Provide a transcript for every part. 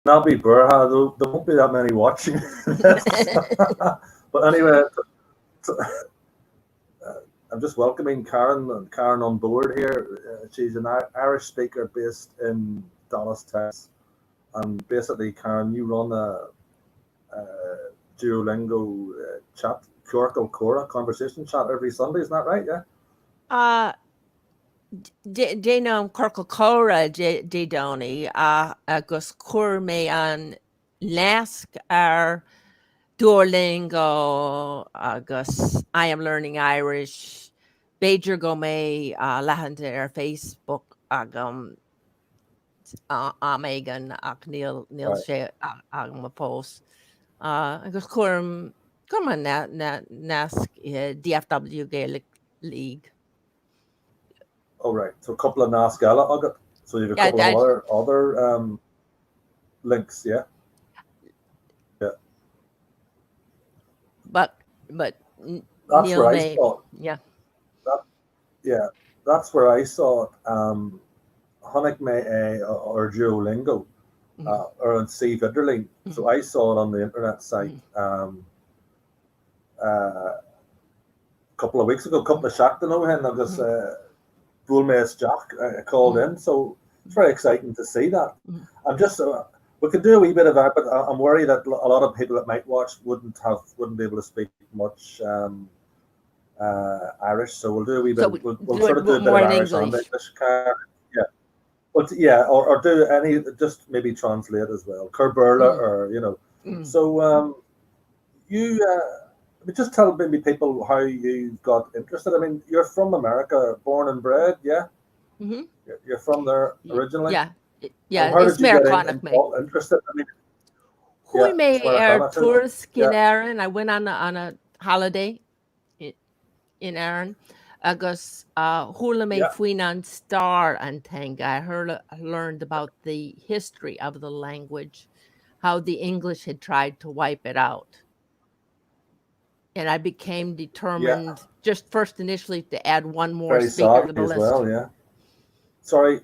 not be Burha, there won't be that many watching this. But anyway, I'm just welcoming Karen on board here. She's an Irish speaker based in Dallas, Texas. And basically, Karen, you run a Duolingo chat, Corkle Cora conversation chat every Sunday, isn't that right? Yeah. uh déanam corcail córa dédóní agus cuair mé an leasc ar Duolingo agus I am learning Irish. Beidir go mé lehananta ar Facebook agam mégan ach níl Right. sé agam a post. Agus cuam cum an nasc DFW Gaelic League. Oh, right. So a couple of Nascala agat. So you have a Yeah, couple of that, other links, yeah. Yeah. but That's níl where I mé, saw it. yeah. That, yeah. That's where I saw it. Honnig me or Duolingo Mhm, or on C Vidderling. mhm, So I saw it on the internet site mhm, a couple of weeks ago. Couple of Shack to know him. I guess mhm, Bullmace Jack called mhm, in. So it's very exciting to see that. mhm, I'm just we could do a wee bit of that, but I'm worried that a lot of people that might watch wouldn't be able to speak much Irish. So we'll do a wee bit. So we We'll do sort it of do a bit more of in Irish and English. English. Yeah, but yeah, or do any just maybe translate as well, Kerberla Mhm, or mhm, So you just tell maybe people how you got interested. I mean, you're from America, born and bred, yeah. mhm. You're from there originally. Yeah, So yeah, how it's did you get Americanach me. interested? I mean, Hui yeah, it's me Americana. tourist Yeah, in Erin. I went on a holiday in, in Erin. Agus hula me yeah, fuin an star and thing. Learned about the history of the language, how the English had tried to wipe it out. And I became yeah. determined just first initially to add one more Very speaker to sorry the as list. well. Yeah. Sorry,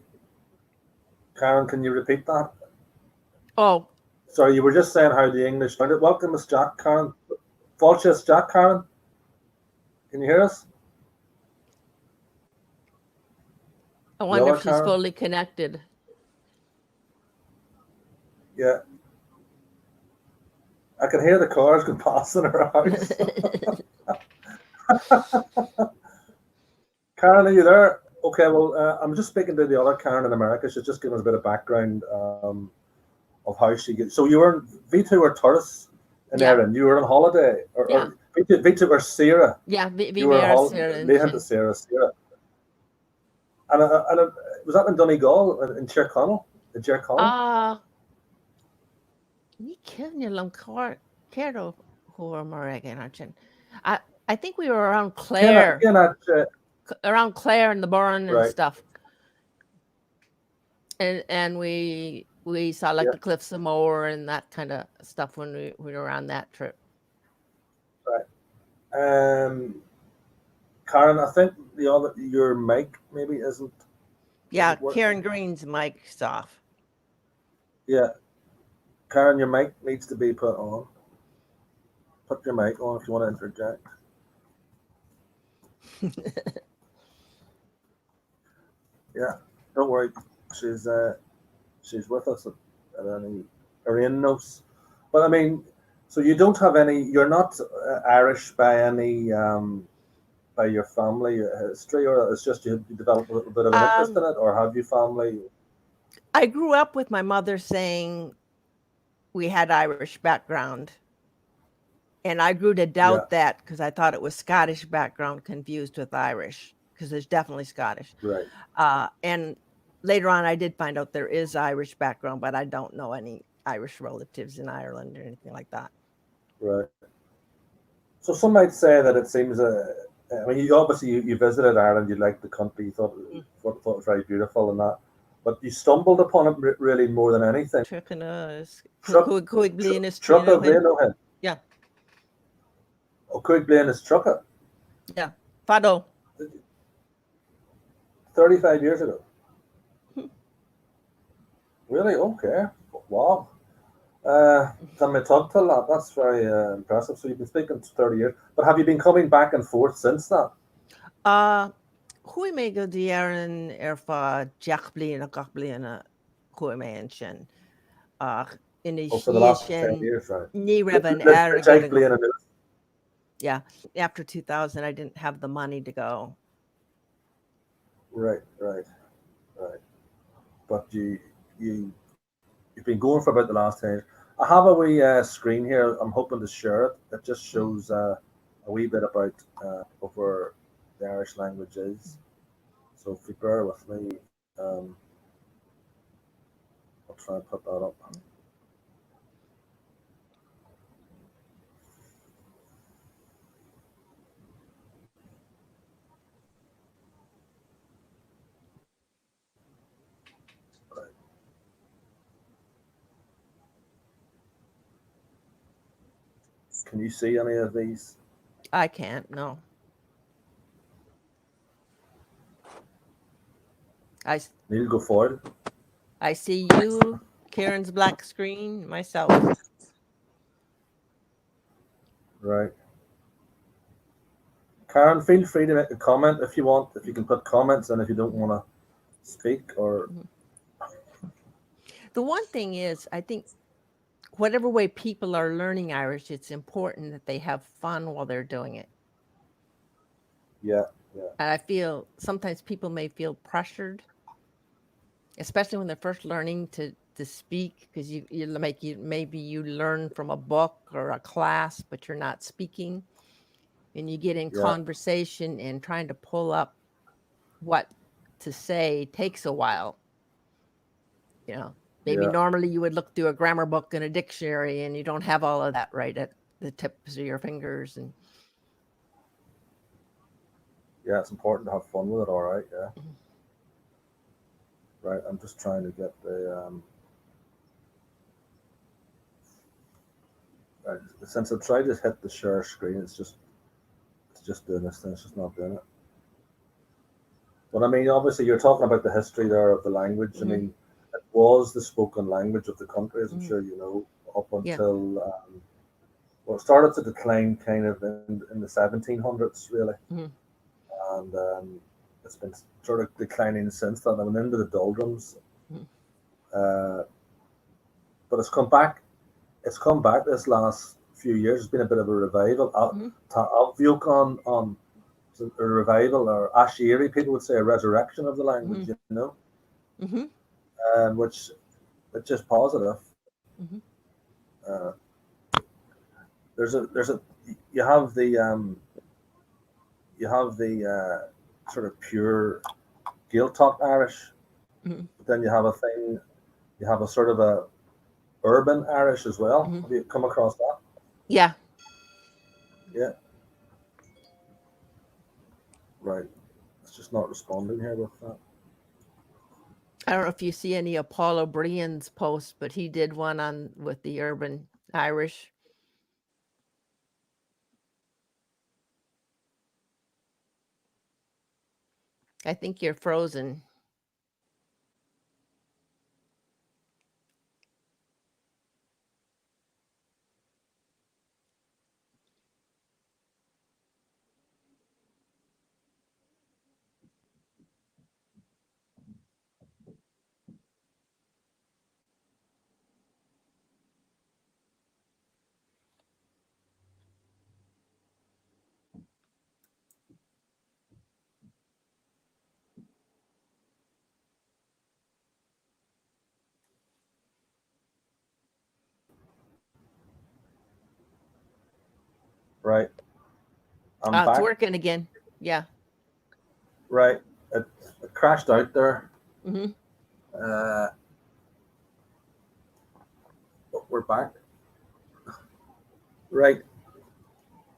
Karen. Can you repeat that? Oh, Sorry, you were just saying how the English learned it. Welcome, Miss Jack, Karen. Falchus Jack, Karen. Can you hear us? I The wonder other if she's Karen. fully connected. Yeah, I can hear the cars going past in her house. Karen, are you there? Okay, well, I'm just speaking to the other Karen in America. She's just giving us a bit of background of how she gets. So you were in V2 or tourists in Yeah, Erin. You were on holiday, yeah, or V2 or Sarah. yeah. You were VBR Lehan to Sarah. Sarah. And was that in Donegal in Cherconnell? In Cherconnell? Ah, ní ceanne lom céir ó mar again, Archie. I I think we were around Clare and the Burn and Right. stuff, and we saw like Yeah, the Cliffs of Moher and that kind of stuff when we were on that trip. right. Karen, I think your mic maybe Yeah, isn't working. Karen Green's mic's off. Yeah, Karen, your mic needs to be put on. Put your mic on if you want to interject. Yeah, don't worry. She's uh, she's with us at any knows. But I mean, so you don't have any. You're not Irish by any by your family history, or it's just you developed a little bit of an interest um, in it, or have you family? I grew up with my mother saying we had Irish background, and I grew to Yeah, doubt that because I thought it was Scottish background confused with Irish because there's definitely Scottish. right. And later on, I did find out there is Irish background, but I don't know any Irish relatives in Ireland or anything like that. Right. So some might say that it seems. I mean, you obviously you visited Ireland. You liked the country. You Mm. thought it was very beautiful and that. But you stumbled upon it really more than anything. Tucana is Truck, Cuig Blian is trucker Trinohin. Blaine Yeah, or Craig Blaine is trucker. yeah. Fado. 35 years ago. Really? Okay. Wow. Can we talk to that? That's very impressive. So you've been speaking 30 years, but have you been coming back and forth since that? Uh, Hui me go diaran fa Jack blian a gach blian a hui me an sin. In Oh, is for the ye last 10 sin years, right? ni revan Jake getting. playing a Yeah, after 2000, I didn't have the money to go. right, right, right. But you've been going for about the last 10 years. I have a wee screen here. I'm hoping to share it. It just Mm. shows a wee bit about where the Irish language is. So if you bear with me, I'll try and put that up. Right. Can you see any of these? I can't. No, I Neil go forward. I see you, Karen's black screen, myself. Right. Karen, feel free to make a comment if you want. If you can put comments, and if you don't want to speak, or Mhm. The one thing is, I think whatever way people are learning Irish, it's important that they have fun while they're doing it. yeah, yeah, And I feel sometimes people may feel pressured, especially when they're first learning to speak, because you maybe you learn from a book or a class, but you're not speaking, and you get in yeah, conversation and trying to pull up what to say takes a while. You know, maybe yeah, normally you would look through a grammar book and a dictionary, and you don't have all of that right at the tips of your fingers. And yeah. It's important to have fun with it. All right, yeah, right. I'm just trying to get the right. Since I tried to hit the share screen, it's just doing this thing. It's just not doing it. But I mean, obviously, you're talking about the history there of the language. I mm-hmm, mean, it was the spoken language of the country, as I'm mm-hmm, sure you know, up yeah, until well, it started to decline kind of in the 1700s, really, mm-hmm, and it's been sort of declining since then. I went into the doldrums, mm-hmm, uh, but it's come back. It's come back this last few years. It's been a bit of a revival. mm-hmm, On a revival, or éirí, people would say a resurrection of the language, mm-hmm, you know, mm-hmm, which it's just positive. mm-hmm. Uh, there's a you have the sort of pure Gaeltacht Irish, Mm-hmm. but then you have a sort of a urban Irish as well. Mm-hmm. Have you come across that? Yeah, Yeah, right. It's just not responding here with that. I don't know if you see any of Paul O'Brien's posts, but he did one on with the urban Irish. I think you're frozen. Right. I'm It's back. working again. Yeah. Right. It, it crashed out there. Mm-hmm. Uh, but we're back. Right.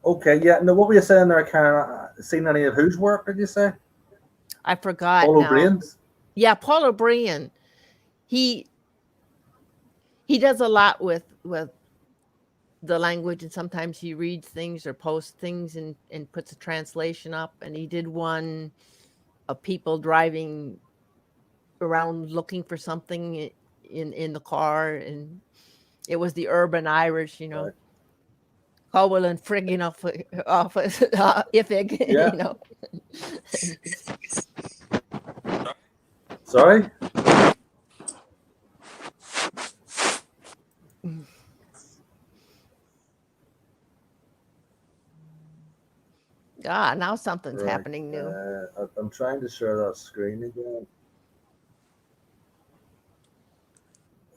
Okay. Yeah. Now, what were you saying there, Karen? Seen any of whose work? Did you say I forgot Paul now. O'Brien's? Yeah, Paul O'Brien. He he does a lot with the language, and sometimes he reads things or posts things and puts a translation up. And he did one of people driving around looking for something in the car, and It was the urban Irish, you know. Right. Cowell and frigging off Ifig, Yeah. you know. Sorry. Now something's Right. happening new. I'm trying to share that screen again.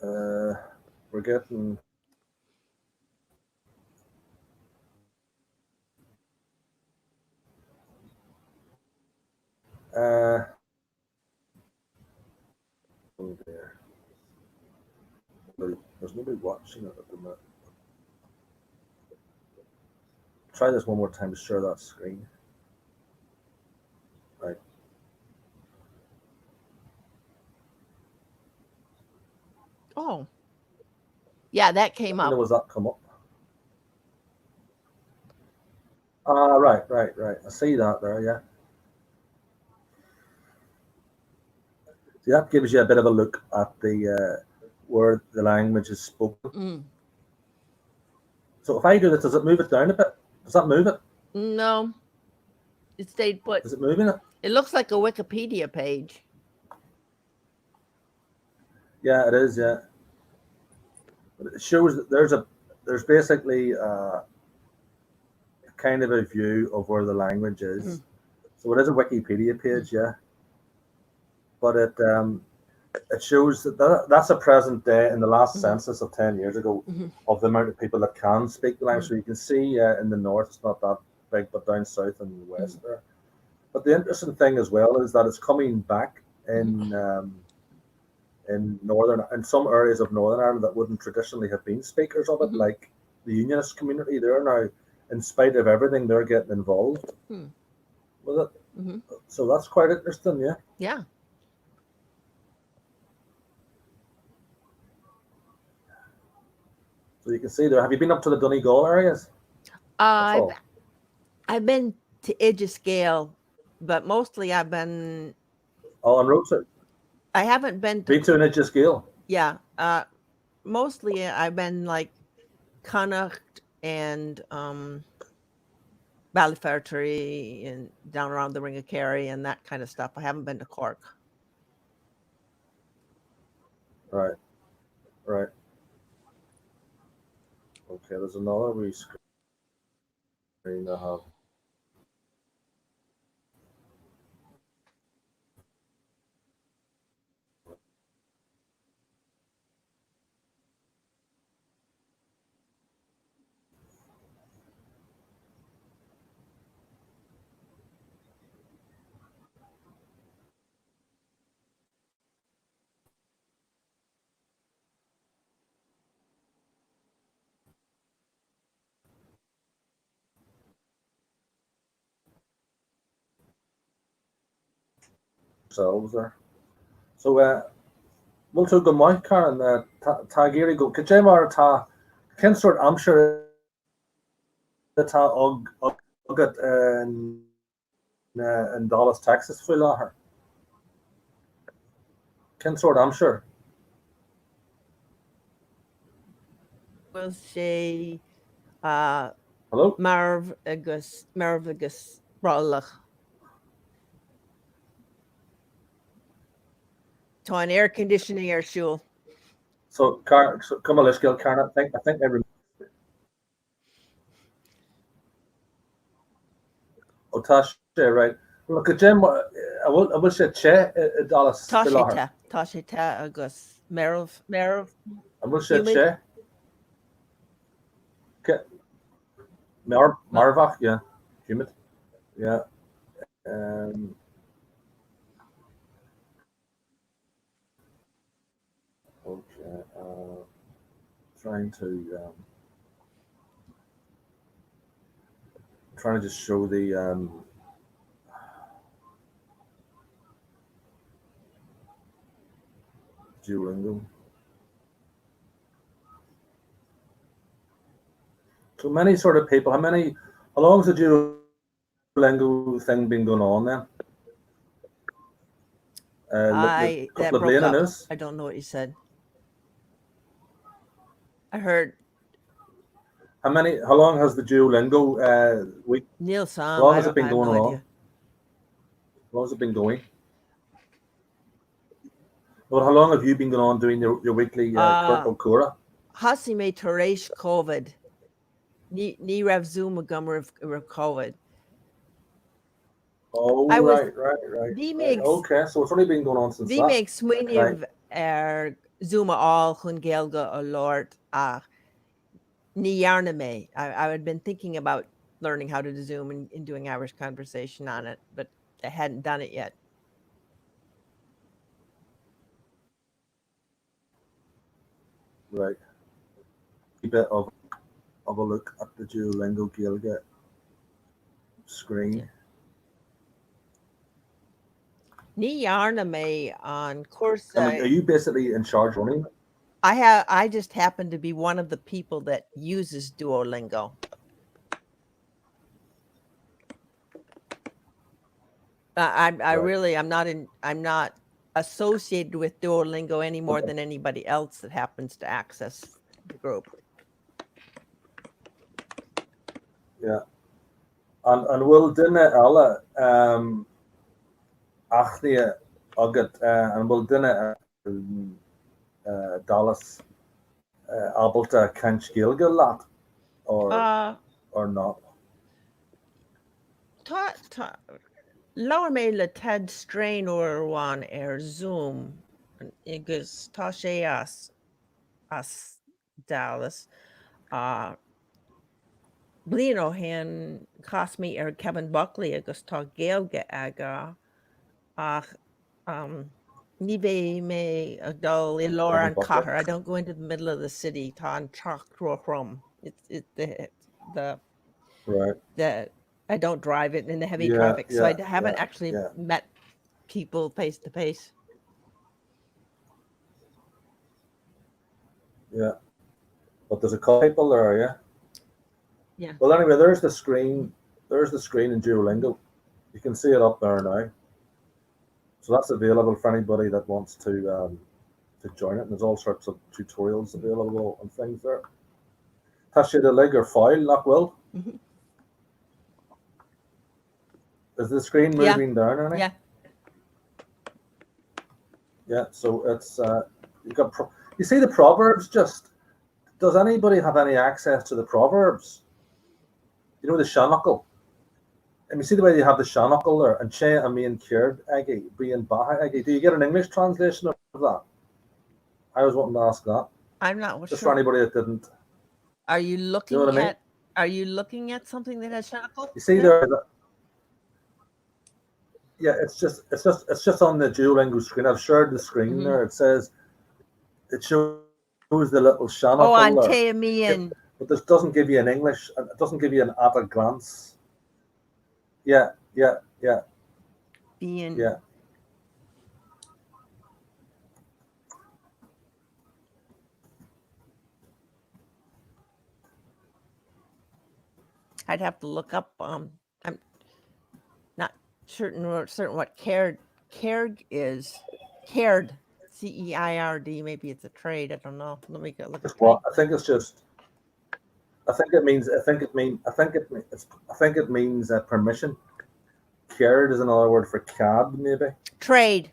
We're getting. Oh dear. There's nobody watching it at the minute. Try this one more time to share that screen. Right. Oh. Yeah, that came You know, up. was that come up? Right. I see that there, yeah. See, that gives you a bit of a look at the where the language is spoken. Mm. So if I do this, does it move it down a bit? Does that move it? No, it stayed put. Is it moving it? It looks like a Wikipedia page. Yeah, it is. Yeah, but it shows that there's basically kind of a view of where the language is. Mm. So it is a Wikipedia page, yeah. But it shows that's a present day in the last census of 10 years ago of the amount of people that can speak the language. So you can see in the north it's not that big, but down south and the west there. But the interesting thing as well is that it's coming back in some areas of Northern Ireland that wouldn't traditionally have been speakers of it, like the Unionist community. They're now, in spite of everything, they're getting involved with it. So that's quite interesting, yeah. Yeah. So you can see there. Have you been up to the Donegal areas? I've been to Gaeilge, but mostly I've been. Oh, on road trip. I haven't been to. Been to Gaeilge. Yeah. Mostly I've been like Connacht and Ballyferry and down around the Ring of Kerry and that kind of stuff. I haven't been to Cork. Right. Okay, there's another wee screen I have. Selves there. So we'll talk go mai Karen ta éirí go Kajé mar ta ken sort amsure ta ogat in Dallas, Texas fi her. Ken sort amsure. We'll say Hello? Marv agus Bralach. To an air conditioning air shul. So come on, let's go, Karen. I think I remember. Oh, Tash, right. Look at Jim. I will say Che Dallas. Táisita agus Merv. I will say Che. Okay. Marvach, yeah. Humid. Yeah. Okay. Trying to just show the Duolingo. So many sort of people. How long has the Duolingo thing been going on then? That broke up. I don't know what you said. I heard How long has the Duolingo week? Neil How Sam. long has it I been have going no on? idea. How long has it been going? Well, how long have you been going on doing your weekly Corpo Cura? Hasi me Teresh COVID. Ni rev Zoom a gum rev COVID. Oh, I was right. the makes Okay, so it's only been going on since the that. makes sweeney Right. of Zoom all hun Gaeilge a Lord ni yarna me. I had been thinking about learning how to Zoom and doing Irish conversation on it, but I hadn't done it yet. Right. A bit of a look at the Duolingo Gaeilge screen. Yeah. Ni yarna me on course. I mean, are you basically in charge running? I just happen to be one of the people that uses Duolingo. I'm not associated with Duolingo any more than anybody else that happens to access the group. Yeah. And will dinne alle achnie agad and will dinne Dallas Abalta Kanch Gaeilge lot or not? Lower me le Ted strain or one Zoom igus tashe as Dallas Blino hen cost me Kevin Buckley agus tá Gaeilge aga ach Nive me a dull in Laura and Cotter. I don't go into the middle of the city on chalk from. It's the right. I don't drive it in the heavy traffic, so I haven't actually met people face to face. Yeah, but there's a couple people there, yeah. Yeah. Well, anyway, there's the screen. There's the screen in Duolingo. You can see it up there now. So that's available for anybody that wants to join it. And there's all sorts of tutorials available and things there. Tasha the leg or file, not will. Mm-hmm. Is the screen moving down, Annie? Yeah. Yeah. So it's you got. You see the proverbs. Just does anybody have any access to the proverbs? You know the Shanachal. And you see the way you have the Shanachal there, and Che and me and Kieran Eggy being Baha Eggy. Do you get an English translation of that? I was wanting to ask that. I'm not just sure. For anybody that didn't. Are you looking you know at? I mean? Are you looking at something that has Shanachal? You see there. Yeah, it's just on the Duolingo screen. I've shared the screen there. It says it shows the little Shanachal. Oh, on Che me and. But this doesn't give you an English. It doesn't give you an at a glance. Yeah. Being. Yeah. I'd have to look up. I'm not certain what cared is. Cared, CEIRD. Maybe it's a trade. I don't know. Let me go look at. Well, I think it's just. I think it means permission. Cared is another word for cad, maybe. Trade.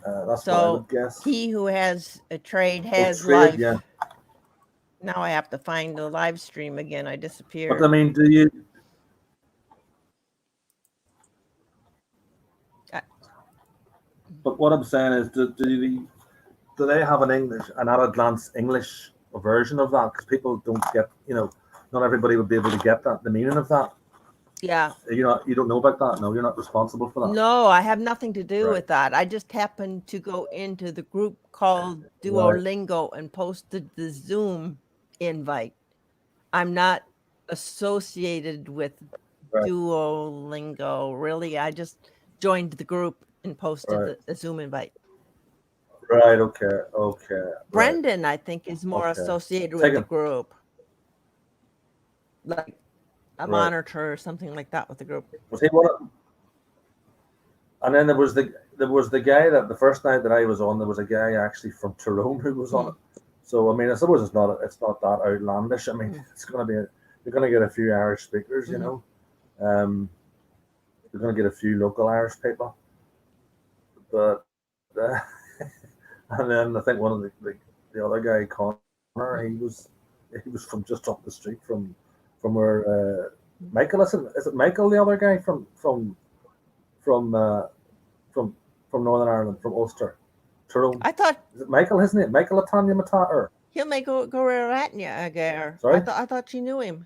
That's what I would guess. He who has a trade has trade, life. Yeah. Now I have to find the live stream again. I disappeared. But I mean, do you? But what I'm saying is, do they have an at a glance English version of that? Because people don't get, not everybody would be able to get that, the meaning of that. Yeah. You don't know about that? No, you're not responsible for that. No, I have nothing to do with that. I just happened to go into the group called Duolingo and posted the Zoom invite. I'm not associated with Duolingo, really. I just joined the group and posted the Zoom invite. Right, okay. Brendan, I think, is more associated with the group. Like a monitor or something like that with the group. Was he one of? And then there was the guy that the first night that I was on, there was a guy actually from Tyrone who was on it. So I mean, I suppose it's not that outlandish. I mean, it's going to be you're going to get a few Irish speakers, you know. Um, you're going to get a few local Irish people, but and then I think one of the other guy, Connor, he was from just up the street from where Michael is it Michael the other guy from from from Northern Ireland from Ulster, Tyrone. I thought Is it Michael? His name Michael Atanya Matar. he'll make go Ratnya again. Sorry. I thought she knew him.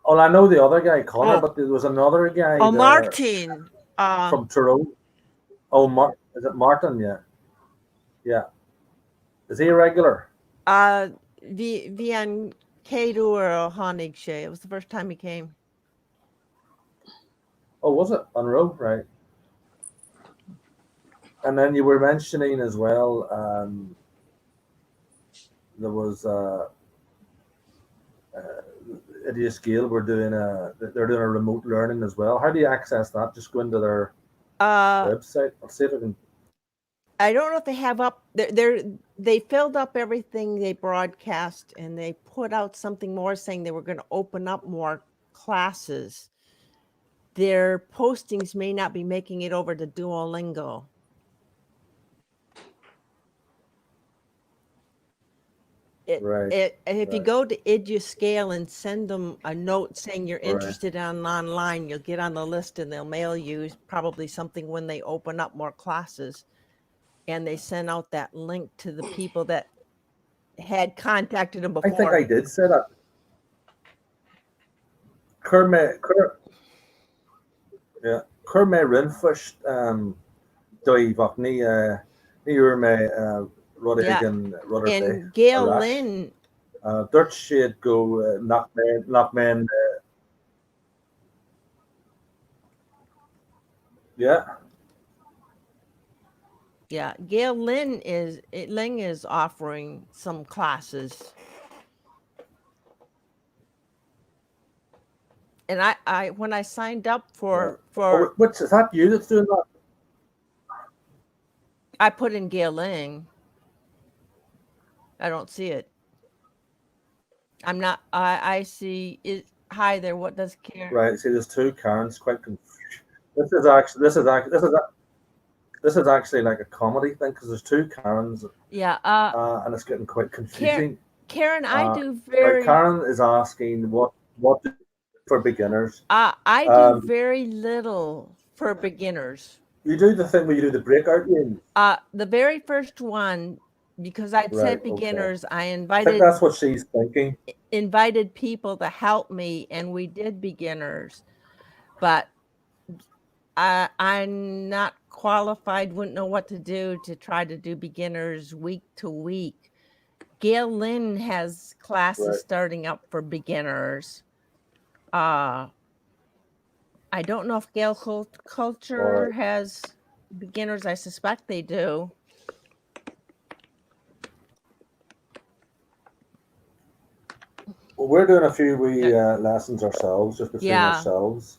Oh, I know the other guy, Connor, Oh, but there was another guy oh, there Martin. from Tyrone. Oh, is it Martin? Yeah, yeah. Is he a regular? Vi an Cador Honig Shay. It was the first time he came. Oh, was it Unrow? Right. And then you were mentioning as well. There was Idiot Gaeilge were doing they're doing a remote learning as well. How do you access that? Just go into their website. I'll see if I can. I don't know if they have up. They filled up everything they broadcast, and they put out something more saying they were going to open up more classes. Their postings may not be making it over to Duolingo. If you go to Educale and send them a note saying you're interested in online, you'll get on the list and they'll mail you probably something when they open up more classes. And they sent out that link to the people that had contacted them before. I think I did say that. Yeah, Kerme Rinfish, Doi Vachni, Nirme, Rodigan, and Gaeilge, Dirt Shade go, Knockman, yeah. Yeah, Gaeilge is offering some classes. And I when I signed up for which is that you that's doing that? I put in Gaeilge. I don't see it. I'm not. I see it. Hi there. What does Karen? Right. See, there's two Karens. Quite confused. This is actually like a comedy thing because there's two Karens. Yeah. And it's getting quite confusing. Karen, I do very. Karen is asking what for beginners. I do very little for beginners. You do the thing where you do the breakout games. The very first one, because I'd said beginners, I invited. I think that's what she's thinking. Invited people to help me, and we did beginners, but I'm not qualified. Wouldn't know what to do to try to do beginners week to week. Gaeilge has classes starting up for beginners. I don't know if Gaeilge Culture has beginners. I suspect they do. Well, we're doing a few lessons ourselves, just between ourselves,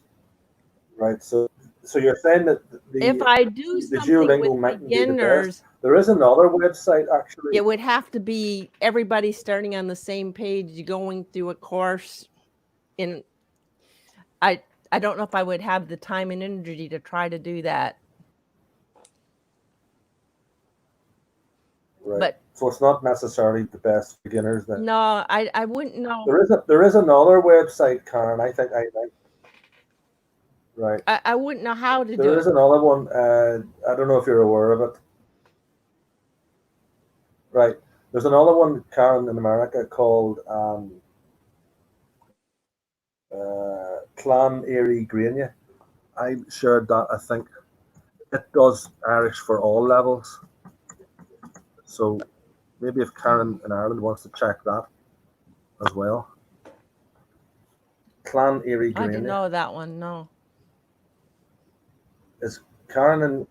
right? So you're saying that if I do the Duolingo with beginners, there is another website actually. It would have to be everybody starting on the same page, going through a course. I don't know if I would have the time and energy to try to do that. Right. But so it's not necessarily the best beginners then. No, I wouldn't know. There is another website, Karen. I think. Right. I wouldn't know how to do it. There is another one. I don't know if you're aware of it. Right. There's another one, Karen, in America called Clann, éirí, gréine. I shared that. I think it does Irish for all levels. So maybe if Karen in Ireland wants to check that as well. Clann, éirí, gréine. I didn't know that one. No. Is Karen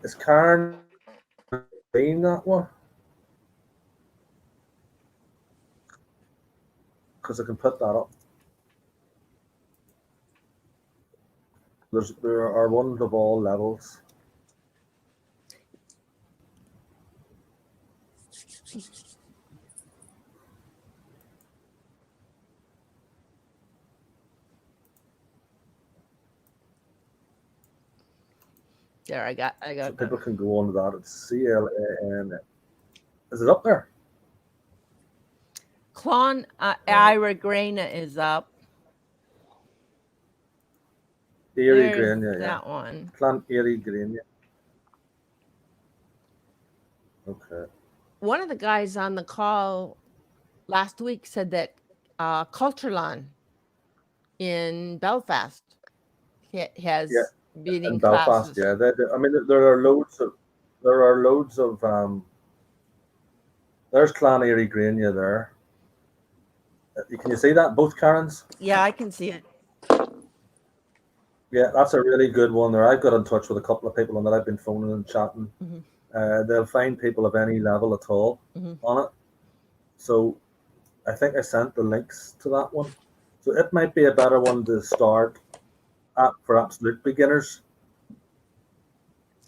Is Karen in that one? Because I can put that up. There are ones of all levels. there. I got so people can go on to that. It's Clan. Is it up there? Clann éirí gréine is up. Éirí There's gréine, yeah. that one. Clann éirí gréine. Okay. One of the guys on the call last week said that Culturelon in Belfast has Yeah. reading In Belfast, classes. yeah. I mean, there are loads of there's Clann éirí gréine there. Can you see that? Both Karens? Yeah, I can see it. Yeah, that's a really good one there. I've got in touch with a couple of people on that. I've been phoning and chatting. They'll find people of any level at all on it. So I think I sent the links to that one. So it might be a better one to start at for absolute beginners.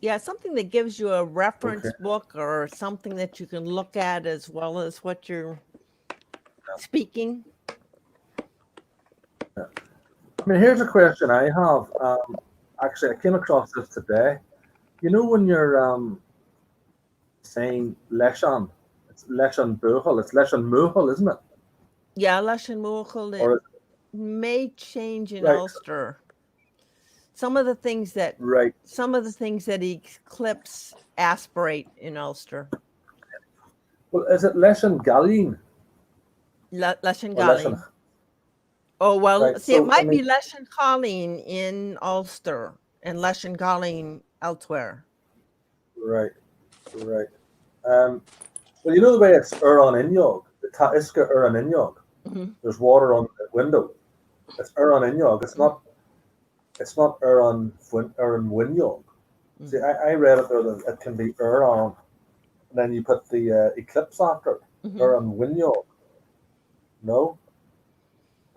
Yeah, something that gives you a reference book or something that you can look at as well as what you're speaking. Yeah. I mean, here's a question I have. Actually, I came across this today. You know, when you're saying Leshan, it's Leshan Buchel, it's Leshan Muhel, isn't it? Yeah, Leshan Muhel, it may change in Ulster. Some of the things that Eclipse aspirate in Ulster. Well, is it Leshan Gaeilge? Leshan Gaeilge. Oh, well, see, it might be Leshan Colleen in Ulster and Leshan Gaeilge elsewhere. Right. Well, you know the way it's Uran Inyog, the Ta'iska Uran Inyog. There's water on the window. It's Uran Inyog. It's not Uran Winyog. See, I read it there that it can be Uran, and then you put the eclipse after it. Uran Winyog. No?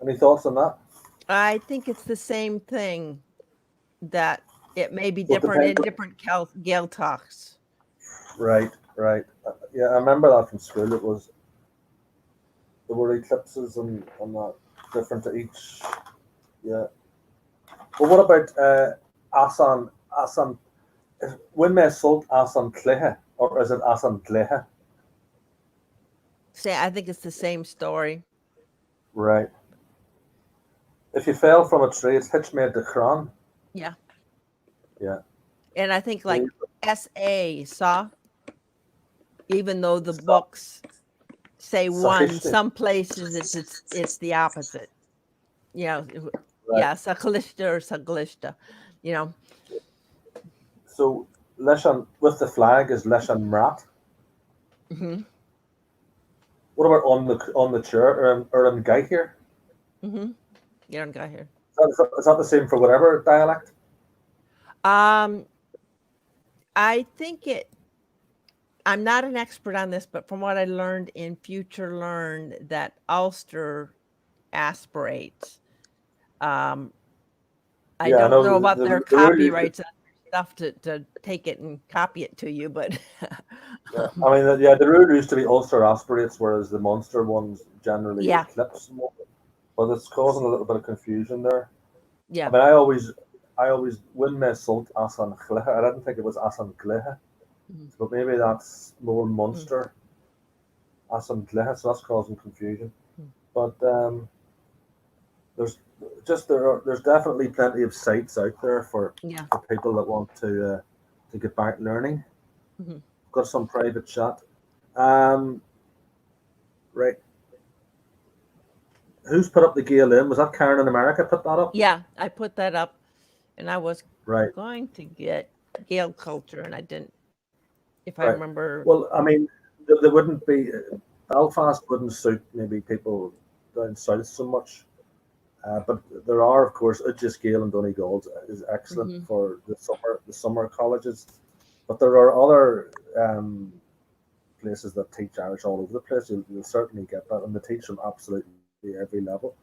Any thoughts on that? I think it's the same thing, that it may be different in different Gaeltachts. Right. Yeah, I remember that from school. There were eclipses and that different to each. Yeah. But what about Asan? When may sult Asan Clehe, or is it Asan Clehe? See, I think it's the same story. Right. If you fell from a tree, it's hitch made the Clann. Yeah. Yeah. And I think like S.A. saw, even though the books say one, some places it's the opposite. You know, yeah, Sakalishta or Saglishta, you know. So Leshan with the flag is Leshan Mrat. What about on the chair or on Gaeilge? Yeah, on Gaeilge. Is that the same for whatever dialect? I think I'm not an expert on this, but from what I learned in Future Learn, that Ulster aspirates. I don't know about their copyrights stuff to take it and copy it to you, but yeah, I mean, yeah, the rule used to be Ulster aspirates, whereas the Munster ones generally eclipse more. But it's causing a little bit of confusion there. Yeah. I mean, I always when me sult Asan Clehe. I didn't think it was Asan Clehe, but maybe that's more Munster Asan Clehe, so that's causing confusion. But there's definitely plenty of sites out there for people that want to get back learning. Got some private chat. Right. Who's put up the Gaeilge? Was that Karen in America put that up? Yeah, I put that up, and I was going to get Gael culture, and I didn't. If I remember. Well, I mean, there wouldn't be Belfast wouldn't suit maybe people down south so much, but there are, of course, Ujis Gael and Donegal is excellent for the summer colleges, but there are other places that teach Irish all over the place. You'll certainly get that, and they teach them absolutely every level.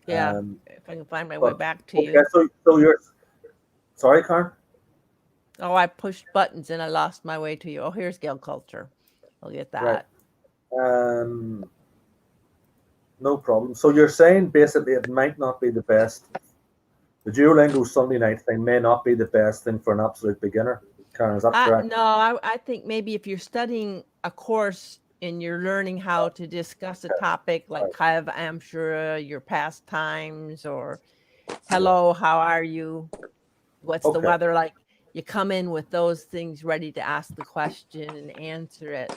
Yeah, if I can find my way back to you. So you're sorry, Karen? Oh, I pushed buttons and I lost my way to you. Oh, here's Gael culture. I'll get that. Right. No problem. So you're saying basically it might not be the best The Duolingo Sunday night thing may not be the best thing for an absolute beginner. Karen, is that correct? No, I think maybe if you're studying a course and you're learning how to discuss a topic like Kaiv Amshura, your pastimes, or hello, how are you? What's the Okay. weather like? You come in with those things ready to ask the question and answer it.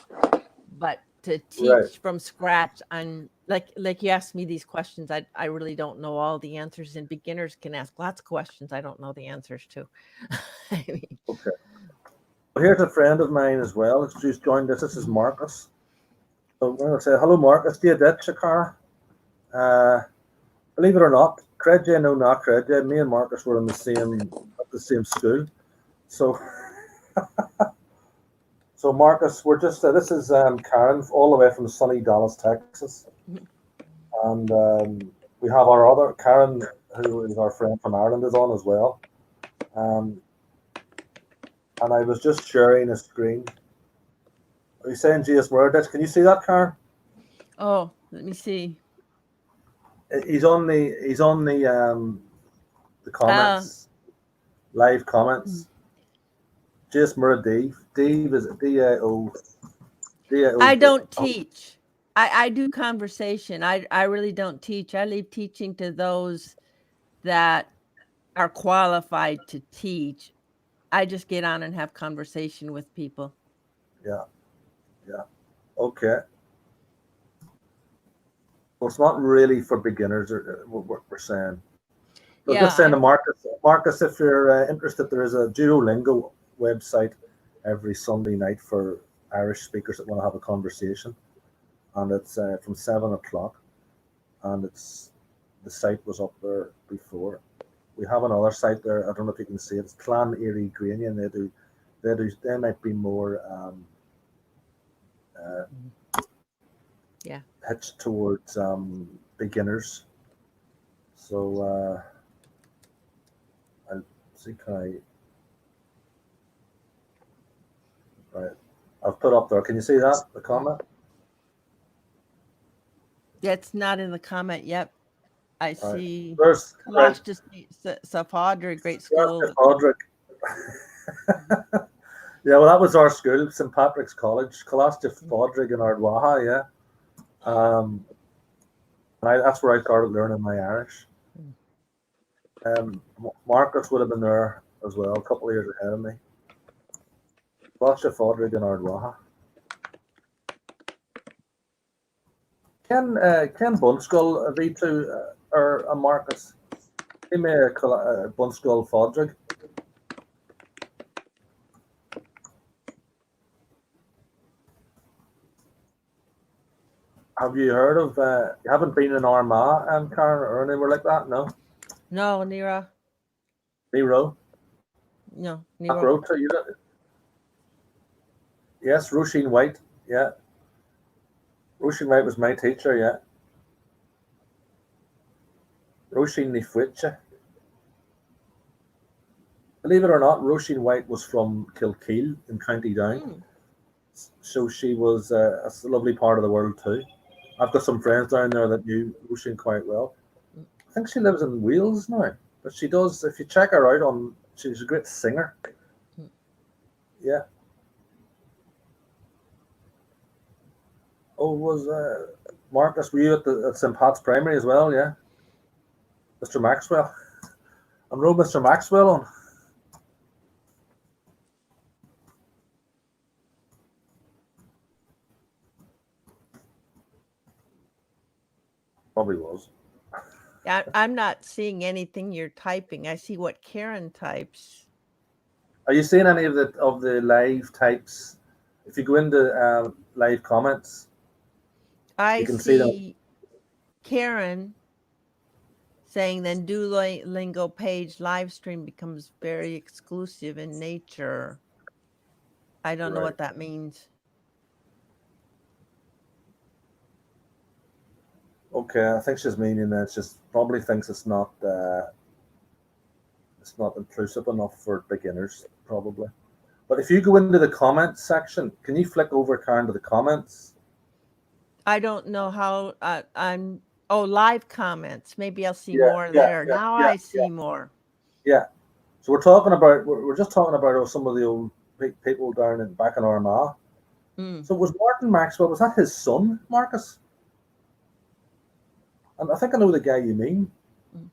But to teach Right. from scratch, on like you asked me these questions, I really don't know all the answers, and beginners can ask lots of questions I don't know the answers to. I mean, Okay. Well, here's a friend of mine as well who's joined us. This is Marcus. So I'm going to say, hello, Marcus. Do you did, Shakara? Believe it or not, Credje, no, not Credje. Me and Marcus were in the same school. So, so Marcus, we're just this is Karen, all the way from sunny Dallas, Texas, and we have our other Karen, who is our friend from Ireland, is on as well. And I was just sharing a screen. Are you saying GS Word? Can you see that, Karen? oh, let me see. He's on the comments, live comments. GS Murad Dave is DAO. I don't teach. I do conversation. I really don't teach. I leave teaching to those that are qualified to teach. I just get on and have conversation with people. Yeah. Okay. Well, it's not really for beginners, or what we're saying. So Yeah, just saying to Marcus, if you're interested, there is a Duolingo website every Sunday night for Irish speakers that want to have a conversation, and it's from 7 o'clock, and the site was up there before. We have another site there. I don't know if you can see it. It's Clann, éirí, gréine, and they might be more pitched towards beginners. So I'll see, can I? Right, I've put up there. Can you see that, the comment? That's not in the comment yet. I see. There's Safadra, great school. Yeah, well, that was our school, St. Patrick's College, Colasta Fodrig in Ardwaha, yeah. That's where I started learning my Irish. Marcus would have been there as well, a couple of years ahead of me. Colasta Fodrig in Ardwaha. Ken Bunskull V2 or a Marcus? He may a Bunskull Fodrig. Have you heard of? You haven't been in Armagh, Karen, or anywhere like that? No. No, Nero. No, Nero. Yes, Roisin White. Yeah. Roisin White was my teacher. Yeah. Roisin Nifuitche. Believe it or not, Roisin White was from Kilkeel in County Down. So she was a lovely part of the world too. I've got some friends down there that knew Roisin quite well. I think she lives in Wales now, but she does. If you check her out she's a great singer. Yeah. Oh, was Marcus? Were you at St. Pat's Primary as well? Yeah. Mr. Maxwell. I'm road Mr. Maxwell on. Probably was. I'm not seeing anything you're typing. I see what Karen types. Are you seeing any of the live types? If you go into live comments, I can see Karen saying then Duolingo page live stream becomes very exclusive in nature. I don't know what that means. Okay, I think she's meaning that just probably thinks it's not inclusive enough for beginners, probably. But if you go into the comments section, can you flick over, Karen, to the comments? I don't know how I'm. Oh, live comments. Maybe I'll see more there. Now I see more. Yeah. So we're just talking about some of the old people down in back in Armagh. Mm. So was Martin Maxwell, was that his son, Marcus? And I think I know the guy you mean. Mm.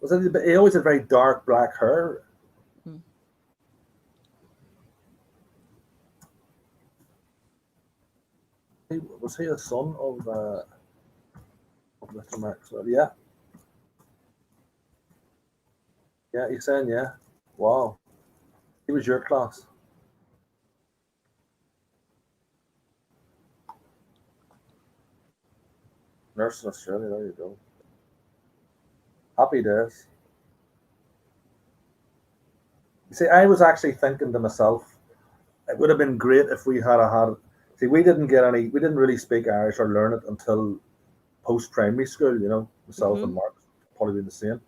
Was it? He always had very dark black hair. Mm. Was he a son of Mr. Maxwell? Yeah, yeah. He's saying yeah. Wow, he was your class. Nurse in Australia. There you go. Happy days. You see, I was actually thinking to myself, it would have been great if we had had. See, we didn't get any. We didn't really speak Irish or learn it until post primary school. Myself Mm-hmm. and Mark probably been the same.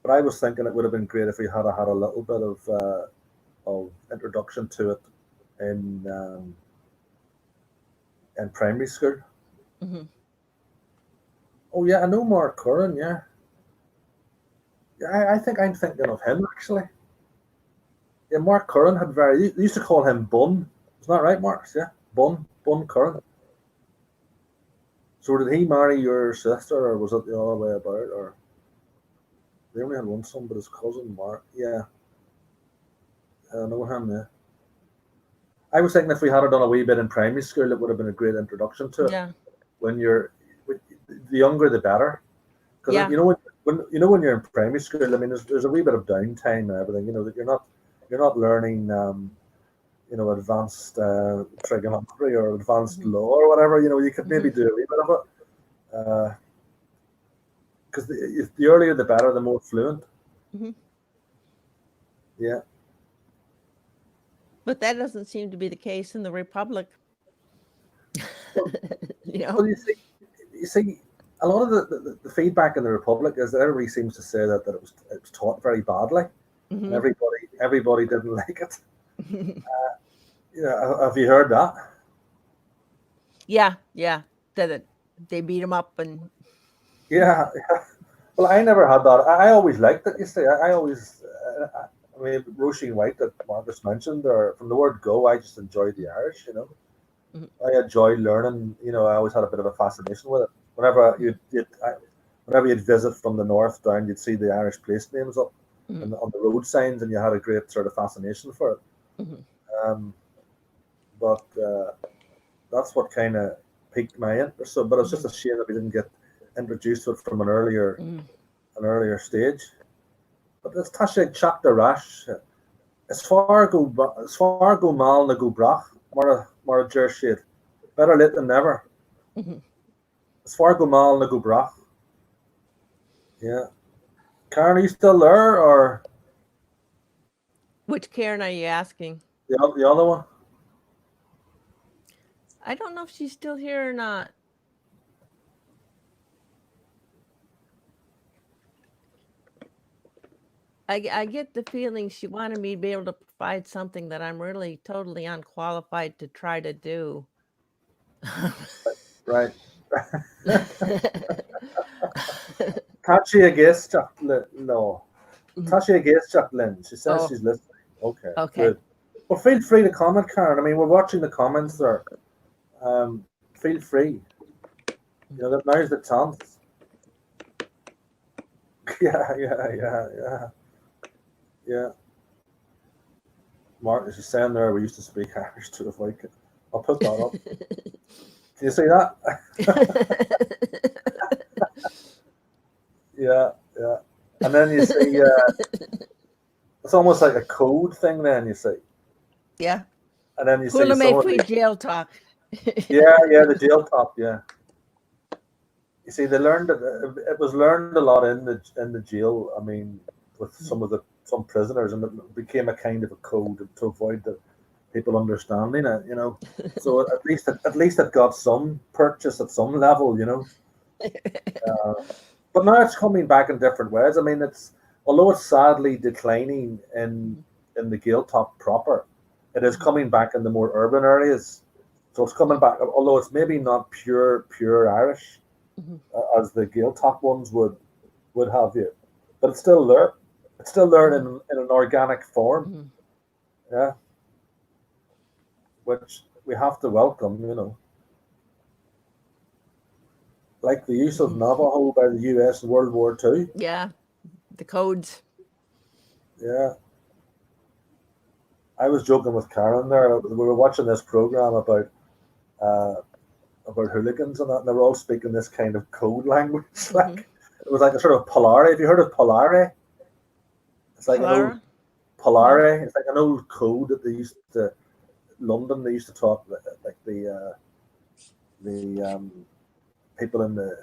But I was thinking it would have been great if we had had a little bit of introduction to it in in primary school. Mm-hmm. Oh yeah, I know Mark Curran. Yeah, yeah. I think I'm thinking of him actually. Yeah, Mark Curran had very. They used to call him Bun. Isn't that right, Mark? Yeah, Bun Curran. So did he marry your sister, or was it the other way about? Or they only had one son, but his cousin Mark. Yeah, I know him. Yeah. I was thinking if we had done a wee bit in primary school, it would have been a great introduction to it. Yeah. When you're the younger, the better. Because Yeah. when you're in primary school, I mean, there's a wee bit of downtime and everything. That you're not learning, advanced trigonometry or advanced Mm-hmm. law or whatever. You could Mm-hmm. maybe do a wee bit of it. Because the earlier the better, the more fluent. Mm-hmm. Yeah. But that doesn't seem to be the case in the Republic. Well, you know. well, you see, a lot of the feedback in the Republic is that everybody seems to say that it was taught very badly, and Mm-hmm. everybody didn't like it. Have you heard that? Yeah. Yeah. That they beat him up and. Yeah. Well, I never had that. I always liked it. You see, I always. I mean, Roisin White that Marcus mentioned, or from the word go, I just enjoyed the Irish. Mhm, I enjoyed learning. I always had a bit of a fascination with it. Whenever you'd visit from the north down, you'd see the Irish place names up mhm, on the road signs, and you had a great sort of fascination for it. mhm, Um, but that's what kind of piqued my interest. So, but it's just mhm, a shame that we didn't get introduced to it from an earlier stage. But it's Tasha Chak the Rash. As far go mal na go brach, mar a jershid. Better late than never. mhm. As far go mal na go brach. Yeah. Karen, are you still there, or Which Karen are you asking? the other one? I don't know if she's still here or not. I get the feeling she wanted me to be able to provide something that I'm really totally unqualified to try to do. Right. Tachi against no. Tashi against Lynn. She says Oh, she's listening. Okay, okay. good. Well, feel free to comment, Karen. I mean, we're watching the comments there. Feel free. That now's the chance. Yeah, yeah, yeah, yeah, yeah. Mark, as you saying there, we used to speak Irish to avoid it. I'll put that up. Can you see that? Yeah, yeah. And then you see, it's almost like a code thing. Then you see, Yeah. and then you see Hula some may of free the jail talk. yeah, the jail top. Yeah, you see, they learned it was learned a lot in the jail. I mean, with some prisoners, and it became a kind of a code to avoid the people understanding it. So at least it got some purchase at some level. Uh, but now it's coming back in different ways. I mean, although it's sadly declining in the Gael top proper, it is coming back in the more urban areas. So it's coming back, although it's maybe not pure Irish as the Gael top ones would have you. but it's still there. It's still there in an organic form. Yeah, which we have to welcome. Like the use of Navajo by the U.S. in World War II. Yeah, the codes. Yeah. I was joking with Karen there. We were watching this program about hooligans and that, and they were all speaking this kind of code language. Like it was like a sort of Polari. Have you heard of Polari? It's like an old Polari. It's like an old code that they used to London. They used to talk like the people in the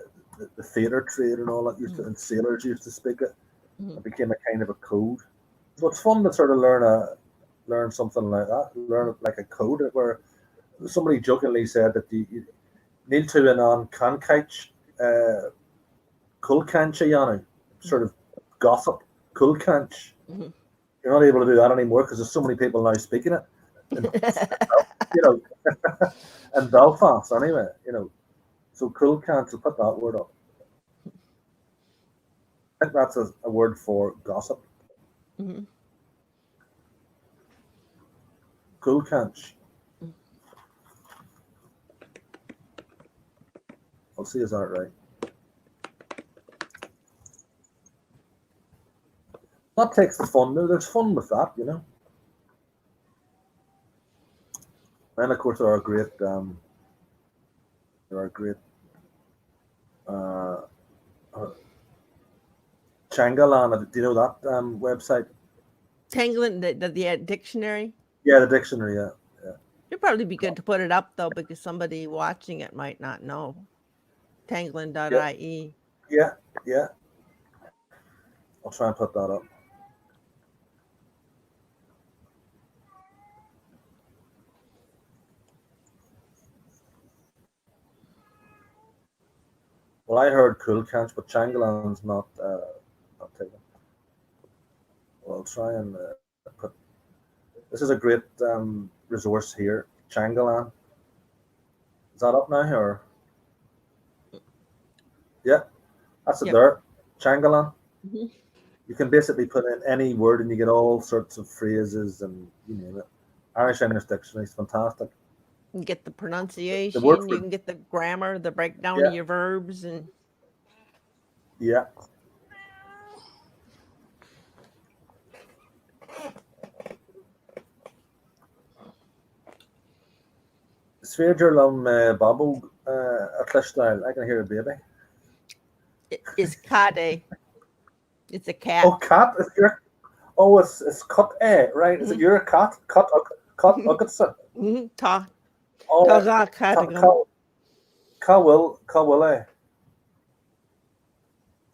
theatre trade and all that and sailors used to speak it. It became a kind of a code. So it's fun to sort of learn something like that. Learn like a code where somebody jokingly said that Neil to and on Kankach Kulkancha Yanu, sort of gossip Kulkanch. You're not able to do that anymore because there's so many people now speaking it. In Belfast anyway, So Kulkanch will put that word up. I think that's a word for gossip. Kulkanch. I'll see is that right. That takes the fun. There's fun with that, And of course there are great Changalan. Do you know that website? Tangland, the dictionary. Yeah, the dictionary. Yeah. It'd probably be good to put it up though, because somebody watching it might not know. Tangland.ie. Yeah. I'll try and put that up. Well, I heard Kulkanch, but Changalan's not taken. Well, I'll try and put. This is a great resource here, Changalan. Is that up now, or? Yeah, that's it there, Changalan. You can basically put in any word and you get all sorts of phrases and you name it. Irish English Dictionary is fantastic. You can get the pronunciation, you can get the grammar, the breakdown of your verbs, and yeah. Svergerlum Babu style. I can hear a baby. It's Kade. It's a cat. Oh, cat? It's cut right? Is it your cat? Cut Uggetson. Ta. Kawil.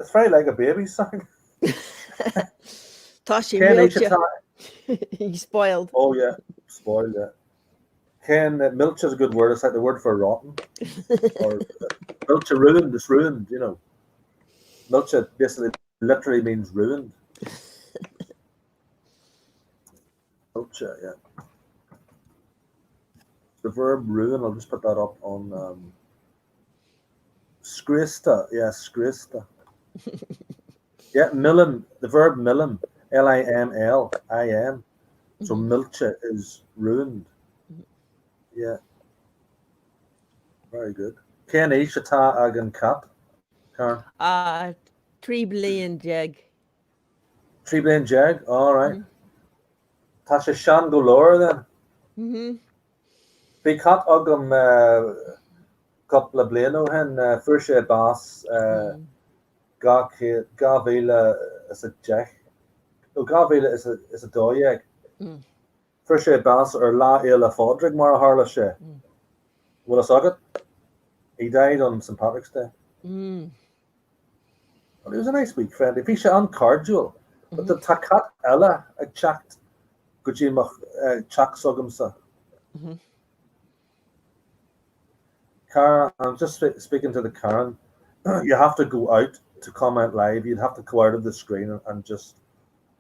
It's very like a baby song. Tashi He's spoiled. Oh yeah, spoiled. Yeah. Ken milch is a good word. It's like the word for rotten. Or milch ruined. It's ruined. Milch basically literally means ruined. Milch, yeah. The verb ruin. I'll just put that up on scrista. Yeah, scrista. Yeah, millen. The verb millen. Limlim. So milcha is ruined. Yeah. Very good. Ken Ishata Agan Cat. Treebly and Jeg. Treebly and Jeg. All right. Tasha Shan Golora then. Be cat ugam couple of blano hen Furshe Bass Gavila is a Jack. No, Gavila is a Doyeg. Furshe Bass or La Ila Fodrig Mara Harlashe. Will I saw it? He died on St. Patrick's Day. Well, it was a nice week, friend. If he should uncardual, but the Takat Ella a chacked Gujimach Chak Sugamsa. Karen, I'm just speaking to the Karen. You have to go out to comment live. You'd have to go out of the screen and just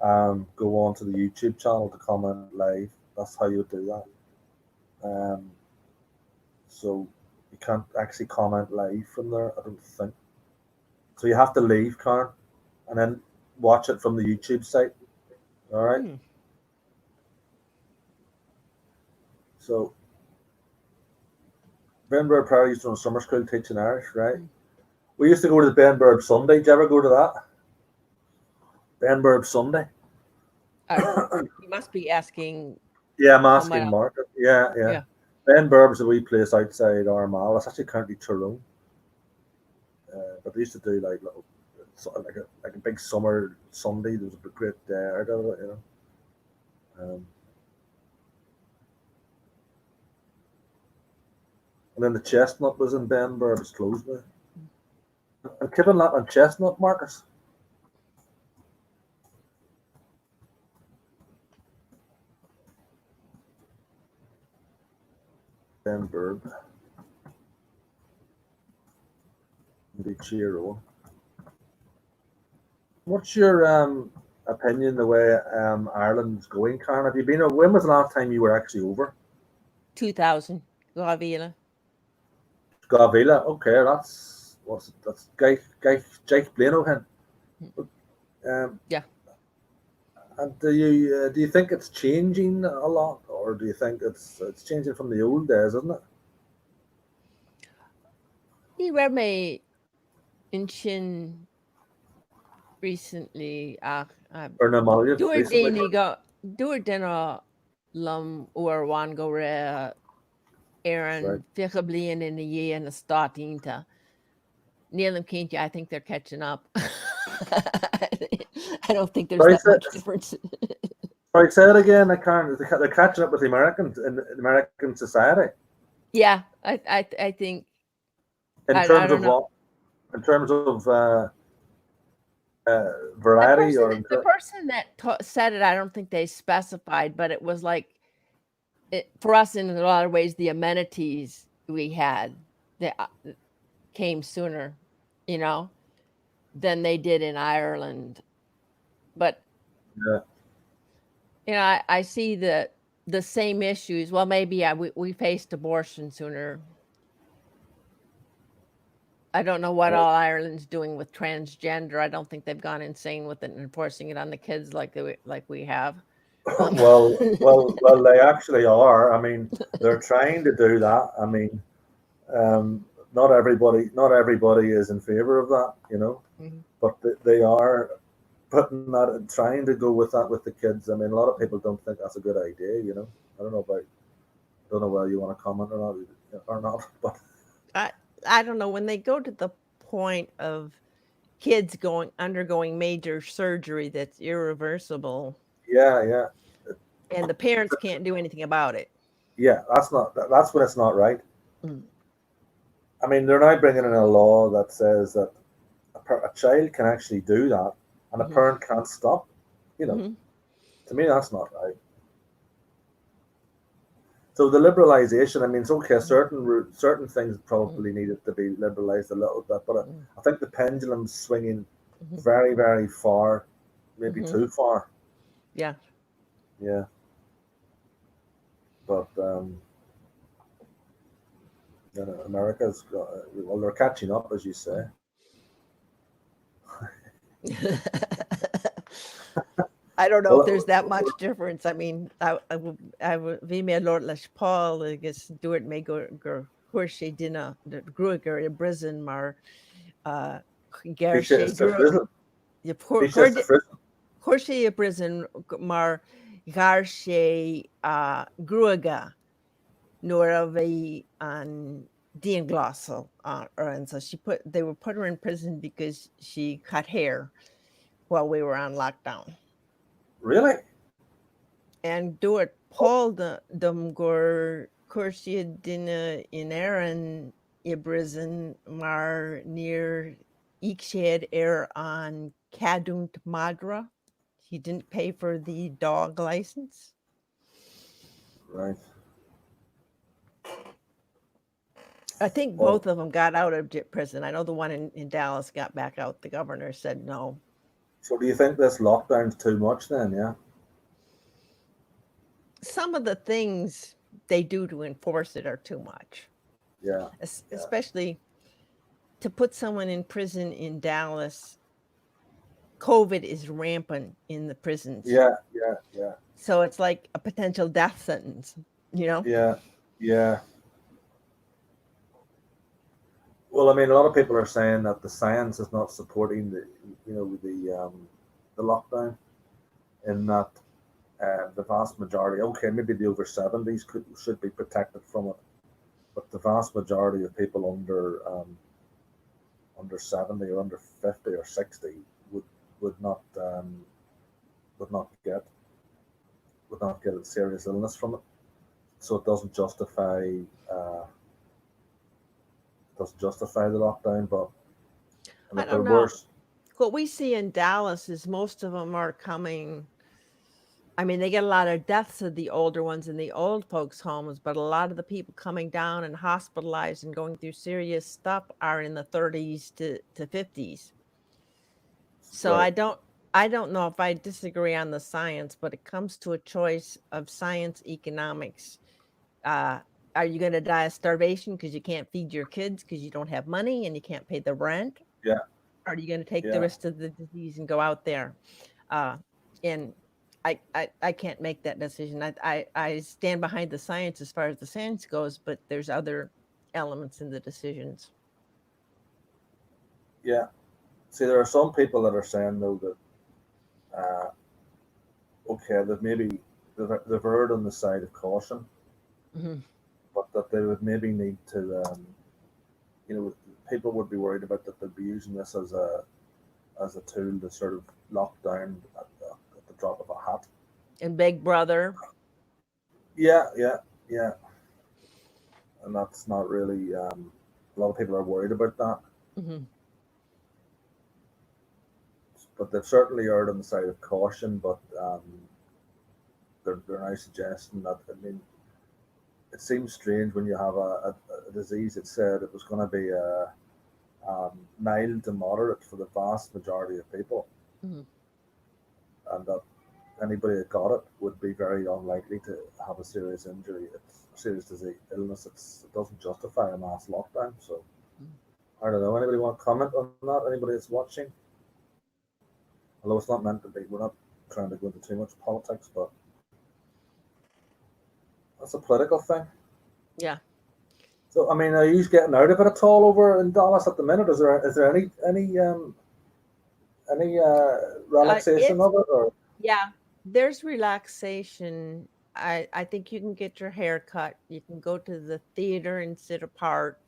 go on to the YouTube channel to comment live. That's how you would do that. So you can't actually comment live from there, I don't think. So you have to leave, Karen, and then watch it from the YouTube site. All right. Hmm. So Benburb Prairie used to run summer school teaching Irish, right? Mm. We used to go to the Benburb Sunday. Did you ever go to that? Benburb Sunday? You must be asking Yeah, I'm someone asking else. Margaret. Yeah, yeah. Yeah. Benburb's a wee place outside Armagh. It's actually County Tyrone. But they used to do like little, sort of like a big summer Sunday. There was a great day out of it, you know. And then the Chestnut was in Benburb. It's closed now. And keeping that on Chestnut, Marcus. Benburb. The Cheero. What's your opinion the way Ireland's going, Karen? Have you been? When was the last time you were actually over? 2000. Gaeilge. Gaeilge. Okay, that's Jake Blano. Um, Yeah. and do you think it's changing a lot, or do you think it's changing from the old days, isn't it? He read me in Chin recently. Or no, Molly, Dúir recently? daoine go dúir duine lum uair bháin go ra ar Right. an fiche blian in na dhé an na státínta. Nílam cinnte, I think they're catching up. I don't think there's Sorry, that much difference. Sorry, say it again. I can't. They're catching up with the Americans in American society. Yeah, I think. In I terms don't of know. what? In terms of variety, The person that said it, I don't think they specified, but it was like for us in a lot of ways, the amenities we had that came sooner, you know, than they did in Ireland. But yeah. you know, I see the same issues. Well, maybe we faced abortion sooner. I don't know what all Ireland's doing with transgender. I don't think they've gone insane with it and enforcing it on the kids like we have. well, they actually are. I mean, they're trying to do that. I mean, not everybody is in favor of that, you know, but they are putting that, trying to go with that with the kids. I mean, a lot of people don't think that's a good idea, you know. I don't know whether you want to comment or not, but I don't know, when they go to the point of kids undergoing major surgery that's irreversible. yeah. And the parents can't do anything about it. Yeah, that's when it's not right. Mm. I mean, they're now bringing in a law that says that a child can actually do that, and a parent can't stop. You know, to me, that's not right. So the liberalisation, I mean, it's okay. Certain things probably needed to be liberalised a little bit, but I think the pendulum's swinging very, very far, maybe too far. Yeah. Yeah. But you know, America's well, they're catching up, as you say. I don't know if there's that much difference. I mean, I would be me Lord leis Paul, I guess dúirt mé gur chuir sé duine gruagur I brisin mar ger sé chuir sé I brisin mar gar sé gruaga nuair a bhí an Dean Glossel and so they would put her in prison because she cut hair while we were on lockdown. Really? And dúirt Paul dom gur chuir siad duine in éireann I brisin mar níor íoc siad ar an cadúnt magra. He didn't pay for the dog license. Right. I think both of them got out of prison. I know the one in Dallas got back out. The governor said no. So do you think this lockdown's too much then, yeah? Some of the things they do to enforce it are too much. Yeah. Especially to put someone in prison in Dallas COVID is rampant in the prisons. Yeah. So it's like a potential death sentence, you know? Yeah. Well, I mean, a lot of people are saying that the science is not supporting the lockdown, in that the vast majority, okay, maybe the over 70s should be protected from it, but the vast majority of people under 70 or under 50 or 60 would not would not get a serious illness from it. So it doesn't justify the lockdown. But and I if there don't know. were, What we see in Dallas is most of them are coming. I mean, they get a lot of deaths of the older ones in the old folks' homes, but a lot of the people coming down and hospitalized and going through serious stuff are in the 30s to 50s. So right. I don't know if I disagree on the science, but it comes to a choice of science, economics. Are you going to die of starvation because you can't feed your kids because you don't have money and you can't pay the rent? Yeah. Or are you going to take the Yeah. risk of the disease and go out there? And I can't make that decision. I stand behind the science as far as the science goes, but there's other elements in the decisions. Yeah. See, there are some people that are saying though that okay, that maybe they've erred on the side of caution, Mm-hmm. but that they would maybe need to, people would be worried about that they'd be using this as a tool to sort of lock down at the drop of a hat. And Big Brother. Yeah, and that's not really. A lot of people are worried about that, Mm-hmm. but they've certainly erred on the side of caution. But they're now suggesting that. I mean, it seems strange when you have a disease. It said it was going to be mild to moderate for the vast majority of people, Mm-hmm. and that anybody that got it would be very unlikely to have a serious injury. It's a serious disease, illness. It doesn't justify a mass lockdown. So I don't know. Anybody want to comment on that? Anybody that's watching? Although it's not meant to be, we're not trying to go into too much politics, but that's a political thing. Yeah. So I mean, are you getting out of it at all over in Dallas at the minute? Is there any relaxation of it, or Yeah, there's relaxation. I think you can get your hair cut. You can go to the theater and sit apart.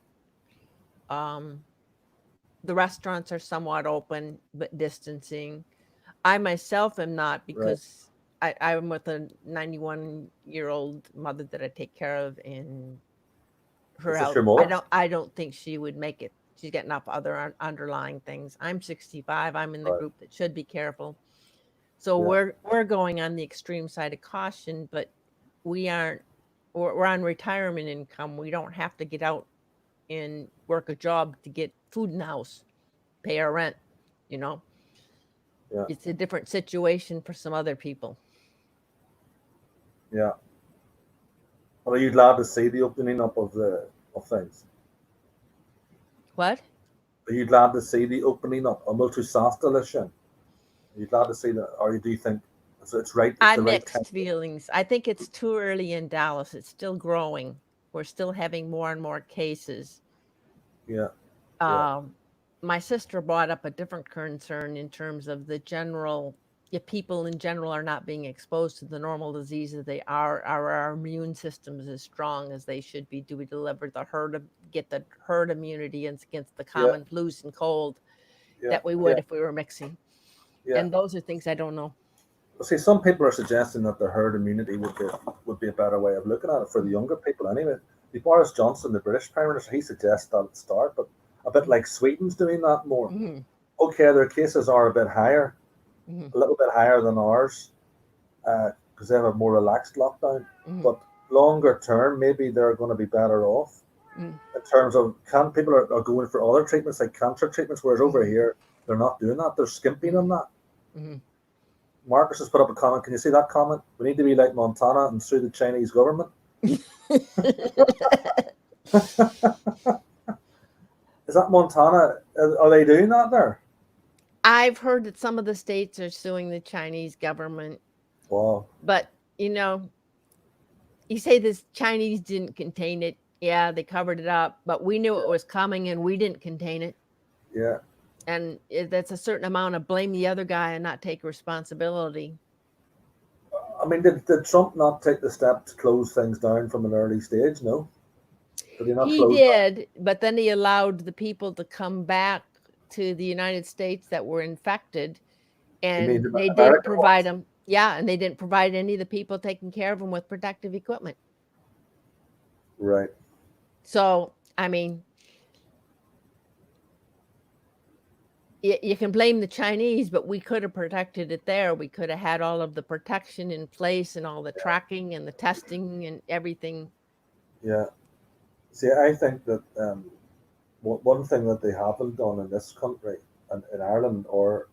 The restaurants are somewhat open, but distancing. I myself am not, right? because I'm with a 91-year-old mother that I take care of, and her Is this health. your mother? I don't think she would make it. She's got enough other underlying things. I'm 65. I'm in the Right. group that should be careful. So Yeah. we're going on the extreme side of caution, but we aren't. We're on retirement income. We don't have to get out and work a job to get food in the house, pay our rent. You know, Yeah. it's a different situation for some other people. Yeah. Well, are you glad to see the opening up of things? What? Are you glad to see the opening up of Multisasta? Are you glad to see that, or do you think it's right? It's I the right time. mixed feelings. I think it's too early in Dallas. It's still growing. We're still having more and more cases. Yeah. My sister brought up a different concern in terms of the general, if people in general are not being exposed to the normal diseases they are our immune systems as strong as they should be? Do we deliver get the herd immunity against the Yeah. common flus and cold Yeah. that we would if we were mixing? Yeah. And those are things I don't know. Well, see, some people are suggesting that the herd immunity would be a better way of looking at it for the younger people. Anyway, Boris Johnson, the British Prime Minister, he suggests that at start, but a bit like Sweden's doing that more. Mm-hmm. Okay, their cases are a bit higher, Mm-hmm. a little bit higher than ours, because they have a more relaxed lockdown. Mm-hmm. But longer term, maybe they're going to be better off in terms of people are going for other treatments like cancer treatments, whereas over here they're not doing that. They're skimping on that. Mm-hmm. Marcus has put up a comment. Can you see that comment? We need to be like Montana and sue the Chinese government. Is that Montana? Are they doing that there? I've heard that some of the states are suing the Chinese government, Wow. but you say this Chinese didn't contain it. Yeah, they covered it up, but we knew it was coming and we didn't contain it. Yeah. And that's a certain amount of blame the other guy and not take responsibility. I mean, did Trump not take the step to close things down from an early stage? No. Did he not He close down? did, but then he allowed the people to come back to the United States that were infected, You mean and the they didn't American provide ones? them. Yeah, and they didn't provide any of the people taking care of them with protective equipment. Right. So, I mean, you can blame the Chinese, but we could have protected it there. We could have had all of the protection in place and all the tracking and the testing and everything. Yeah. See, I think that one thing that they haven't done in this country and in Ireland or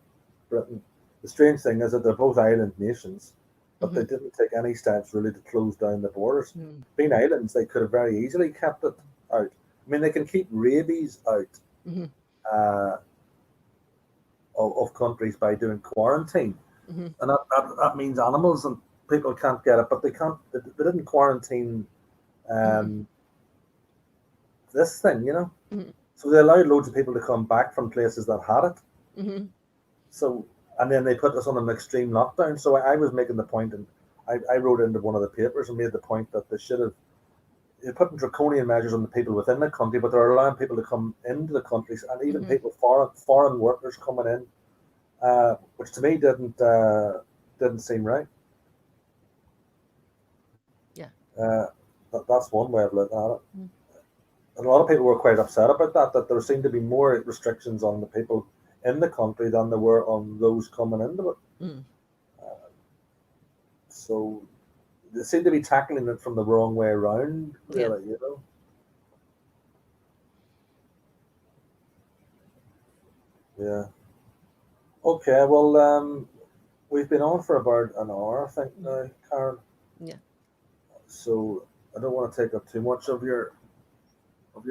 Britain, the strange thing is that they're both island nations, but they didn't take any steps really to close down the borders. Mm. Being islands, they could have very easily kept it out. I mean, they can keep rabies out Mm-hmm. uh, of countries by doing quarantine, Mm-hmm. and that means animals and people can't get it, but they can't. They didn't quarantine this thing, you know. Mm-hmm. So they allowed loads of people to come back from places that had it. Mm-hmm. So, and then they put us on an extreme lockdown. So I was making the point, and I wrote into one of the papers and made the point that they should have they're putting draconian measures on the people within the country, but they're allowing people to come into the countries, and even people foreign workers coming in, which to me didn't seem right. Yeah. That's one way of looking at it. And a lot of people were quite upset about that there seemed to be more restrictions on the people in the country than there were on those coming into it. So they seem to be tackling it from the wrong way around, really, you know. Yeah. Okay, well, we've been on for about an hour, I think now, Karen. Yeah. So I don't want to take up too much of your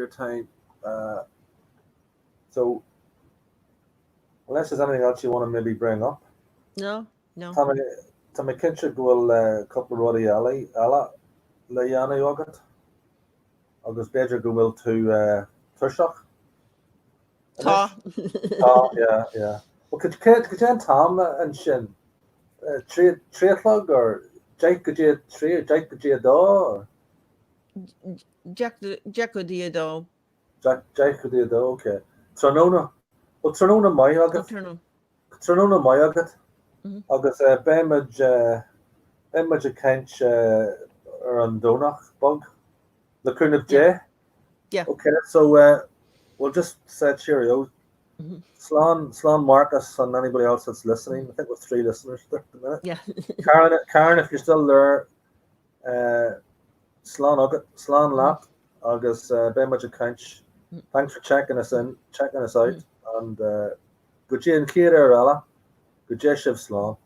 time. So unless there's anything else you want to maybe bring up. No. Tá mé cinse gohfuil couple rudí eile le dhéanú agat agus beidir go bhfuil tú tuiseach. Tá. Yeah. Well, could you an Tom and sin trílog or Jake could you three or Jake could you do? Jack go diadó. Jake could you do? Okay. Tronona. Well, Tronona mai agat. Tronona mai agat. Agus beimid a kench ar an donach bug. The Clann of J. Yeah. Okay, so we'll just say cheerio. Slán Marcus and anybody else that's listening. I think we've 3 listeners there at the minute. Yeah. Karen, if you're still there, Slán Lat, Agus beimid a kench. Thanks for checking us out, and good day and Kira Ella. Good day, Shiv Slán.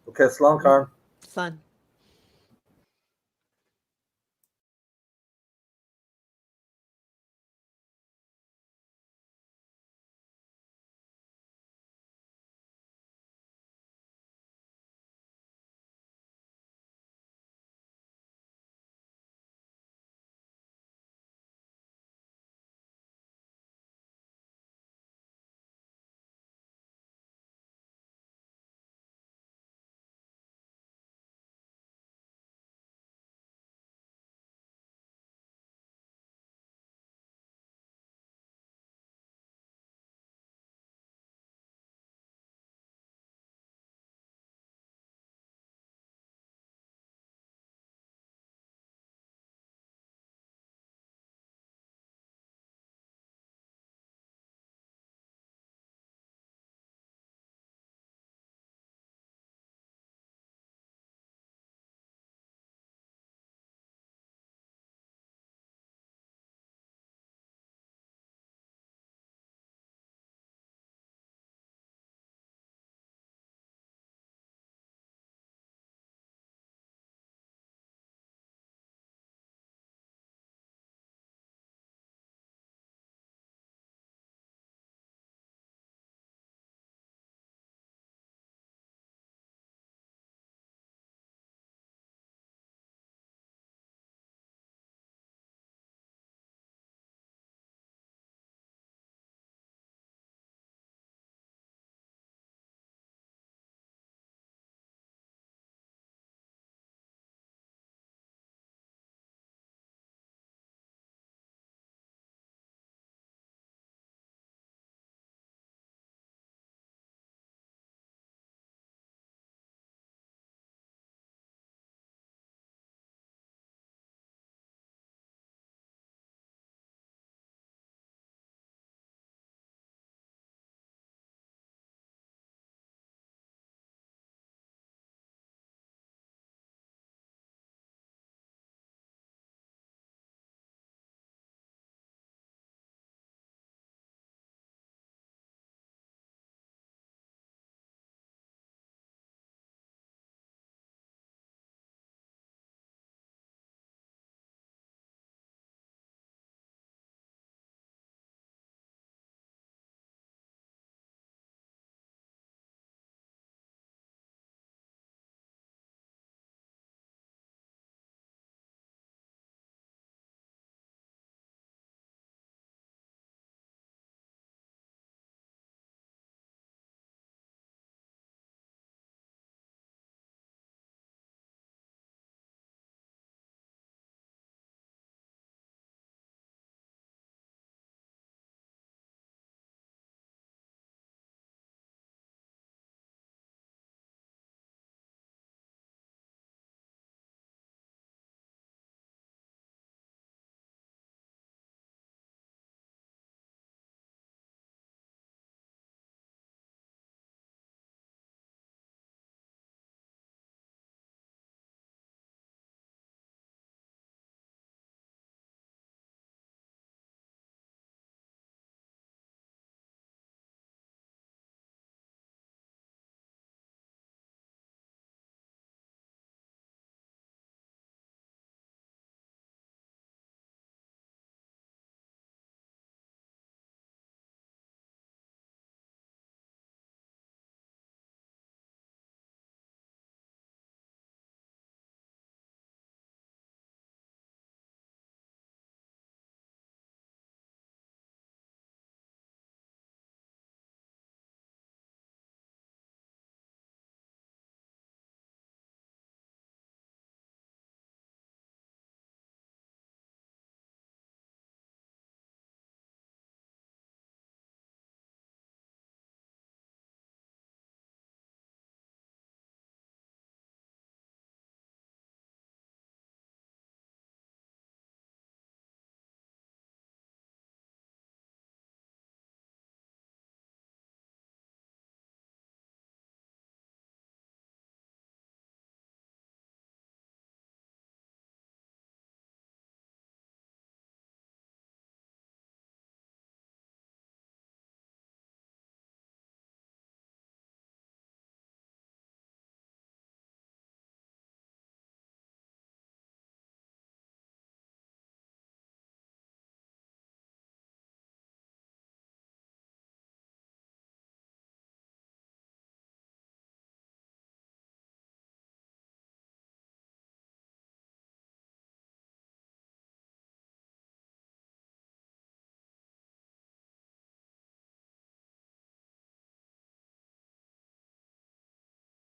Okay, Slán, Karen. Slán.